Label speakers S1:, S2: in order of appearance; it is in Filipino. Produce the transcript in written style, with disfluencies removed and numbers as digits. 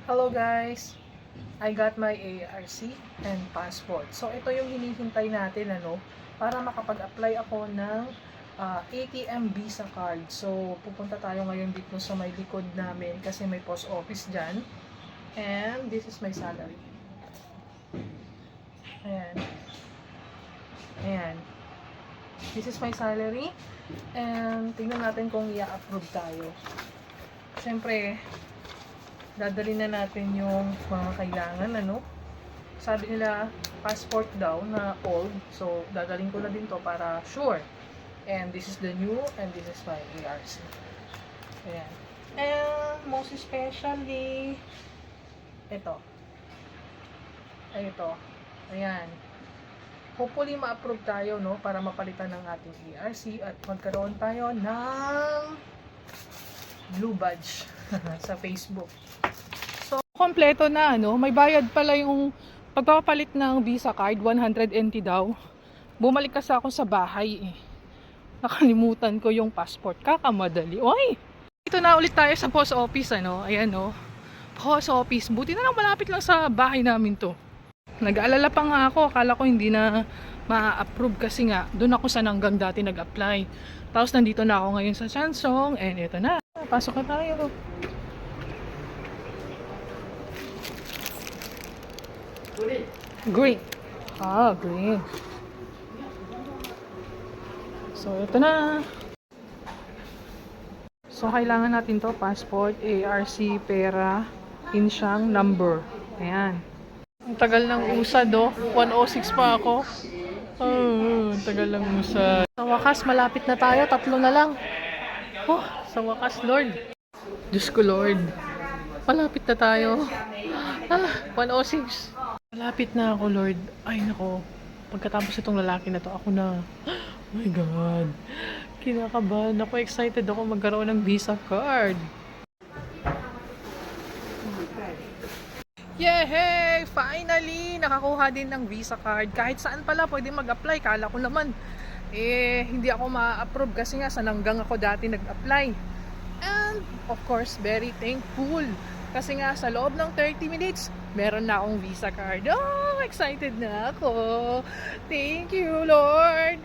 S1: Hello guys! I got my ARC and passport. So ito yung hinihintay natin para makapag-apply ako ng ATM Visa card. So pupunta tayo ngayon dito sa may likod namin kasi may post office dyan. And this is my salary. Ayan. Ayan. This is my salary. And tingnan natin kung i-approve tayo. Siyempre, dadalhin na natin yung mga kailangan, Sabi nila, passport daw na old. So, dadalhin ko na din to para sure. And this is the new, and this is my ARC. Ayan. And most especially, ito. Ay, ito. Ayan. Hopefully, ma-approve tayo, para mapalitan ng ating ARC at magkaroon tayo ng blue badge sa Facebook. So, kompleto na, may bayad pala yung pagpapalit ng Visa card, 100 NT daw. Bumalik kasi ako sa bahay Nakalimutan ko yung passport. Kakamadali. Oy! Dito na ulit tayo sa post office, Ayan, post office. Buti na lang malapit lang sa bahay namin to. Nag-aalala pa nga ako. Akala ko hindi na ma-approve kasi nga doon ako sa Nanggang dati nag-apply. Tapos nandito na ako ngayon sa Chansong. And ito na. Pasok na tayo. Green. Green. So, ito na. So, kailangan natin to passport, ARC, pera, insyang, number. Ayan. Ang tagal ng usad, 106 pa ako. Ang tagal ng usad. Sa wakas, malapit na tayo. 3 na lang. Sa wakas, Lord. Diyos ko, Lord. Malapit na tayo. 106. Malapit na ako, Lord. Ay, nako. Pagkatapos itong lalaki na to, ako na. Oh my God. Kinakabahan ako. Excited ako magkaroon ng Visa card. Yehey! Finally! Nakakuha din ng Visa card. Kahit saan pala pwede mag-apply. Kala ko naman, hindi ako ma-approve kasi nga sa Nanggang ako dati nag-apply. And, of course, very thankful. Kasi nga, sa loob ng 30 minutes, meron na akong Visa card. Excited na ako. Thank you, Lord!